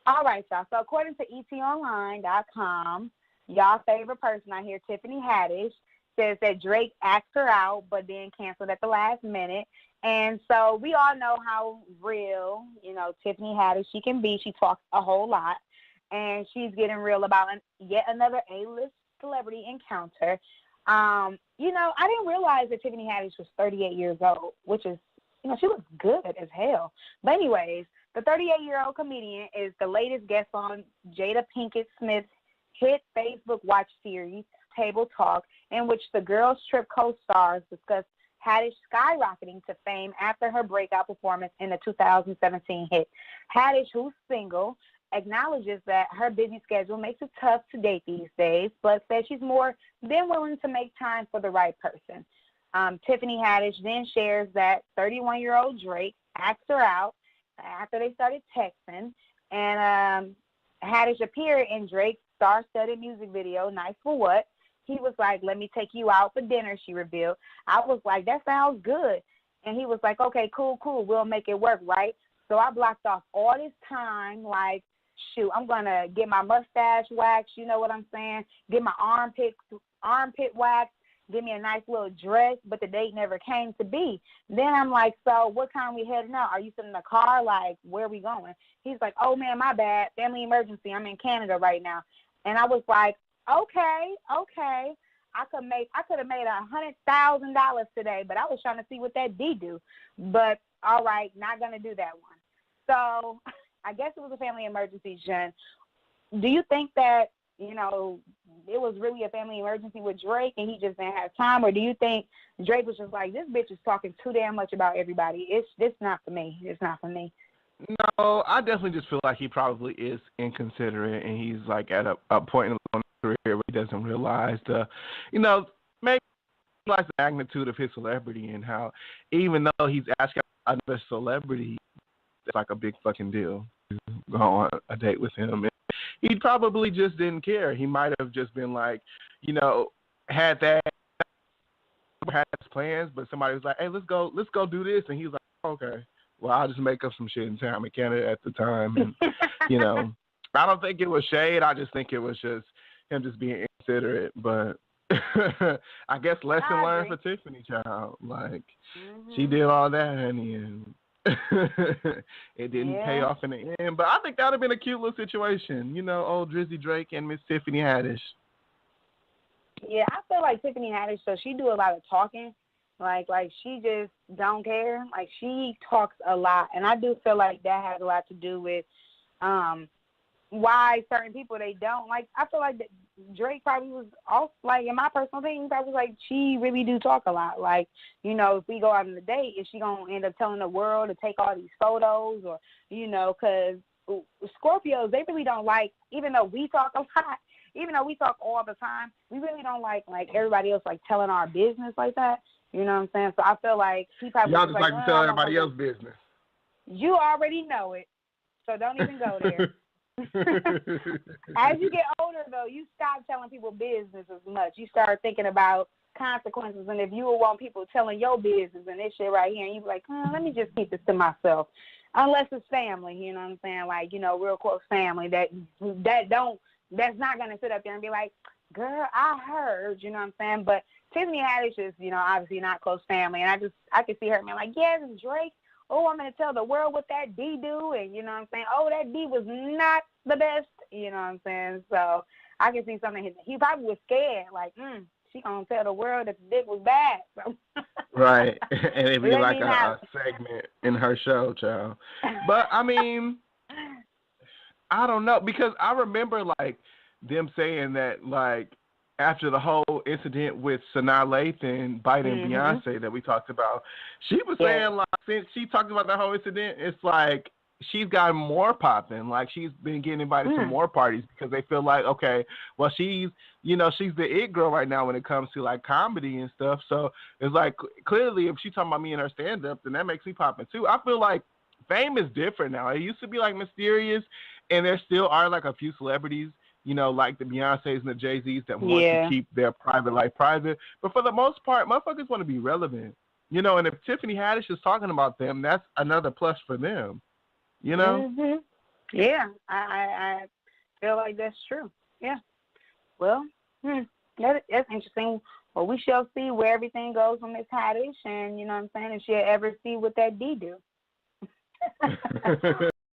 All right, y'all. So according to etonline.com, y'all favorite person out here, Tiffany Haddish, says that Drake asked her out but then canceled at the last minute. And so we all know how real, Tiffany Haddish, she can be. She talks a whole lot. And she's getting real about yet another A-list celebrity encounter. I didn't realize that Tiffany Haddish was 38 years old, which is, she looks good as hell. But anyways, the 38-year-old comedian is the latest guest on Jada Pinkett Smith's hit Facebook watch series, Table Talk, in which the Girls Trip co-stars discuss Haddish skyrocketing to fame after her breakout performance in the 2017 hit. Haddish, who's single, acknowledges that her busy schedule makes it tough to date these days, but says she's more than willing to make time for the right person. Tiffany Haddish then shares that 31-year-old Drake asked her out after they started texting, and Haddish appeared in Drake's star-studded music video, Nice for What. He was like, let me take you out for dinner, she revealed. I was like, that sounds good. And he was like, okay, cool, we'll make it work, right? So I blocked off all this time, like, shoot, I'm going to get my mustache waxed, you know what I'm saying? Get my armpit waxed, give me a nice little dress, but the date never came to be. Then I'm like, so what time we heading out? Are you sitting in the car? Like, where are we going? He's like, oh, man, my bad. Family emergency. I'm in Canada right now. And I was like, okay. I could have made $100,000 today, but I was trying to see what that D do. But, all right, not going to do that one. So I guess it was a family emergency, Jen. Do you think that, it was really a family emergency with Drake and he just didn't have time? Or do you think Drake was just like, this bitch is talking too damn much about everybody. It's not for me. It's not for me. No, I definitely just feel like he probably is inconsiderate and he's like at a point in his career where he doesn't realize maybe realize the magnitude of his celebrity and how even though he's asking another celebrity, it's like a big fucking deal to go on a date with him. And he probably just didn't care. He might have just been like, had his plans, but somebody was like, hey, let's go do this. And he was like, okay, well, I'll just make up some shit in town in Canada at the time. And, I don't think it was shade. I just think it was just him just being inconsiderate. But I guess lesson learned for Tiffany, child. Like, she did all that, honey, and it didn't pay off in the end. But I think that would have been a cute little situation. Old Drizzy Drake and Miss Tiffany Haddish. Yeah, I feel like Tiffany Haddish, so she do a lot of talking. Like she just don't care. Like, she talks a lot. And I do feel like that has a lot to do with why certain people, they don't. Like, I feel like that Drake probably was off, like, in my personal opinion, probably was like, she really do talk a lot. Like, if we go out on a date, is she going to end up telling the world to take all these photos? Or, because Scorpios, they really don't like, even though we talk a lot, even though we talk all the time, we really don't like everybody else, like, telling our business like that. You know what I'm saying? So I feel like he probably y'all just like to tell everybody else's business. You already know it, so don't even go there. As you get older, though, you stop telling people business as much. You start thinking about consequences, and if you would want people telling your business and this shit right here, and you be like, let me just keep this to myself. Unless it's family, you know what I'm saying? Like, real close family that's not gonna sit up there and be like, girl, I heard, you know what I'm saying? But Tiffany Haddish is, obviously not close family, and I could see her being like, yeah, this is Drake. Oh, I'm going to tell the world what that D do, and you know what I'm saying? Oh, that D was not the best, you know what I'm saying? So I can see something. He probably was scared, like, she going to tell the world that the dick was bad. So. Right, and it'd be like a segment in her show, child. But, I mean, I don't know, because I remember, like, them saying that, like, after the whole incident with Sanaa Lathan biting Beyonce that we talked about, she was saying, like, since she talked about that whole incident, it's like she's gotten more popping. Like, she's been getting invited to more parties because they feel like, okay, well, she's the it girl right now when it comes to, like, comedy and stuff. So it's like, clearly, if she's talking about me and her stand-up, then that makes me popping, too. I feel like fame is different now. It used to be, like, mysterious, and there still are, like, a few celebrities, like the Beyoncés and the Jay-Z's that want to keep their private life private. But for the most part, motherfuckers want to be relevant. And if Tiffany Haddish is talking about them, that's another plus for them. Yeah, I feel like that's true. Yeah. Well, that's interesting. Well, we shall see where everything goes with Miss Haddish, and you know what I'm saying, if she'll ever see what that D do.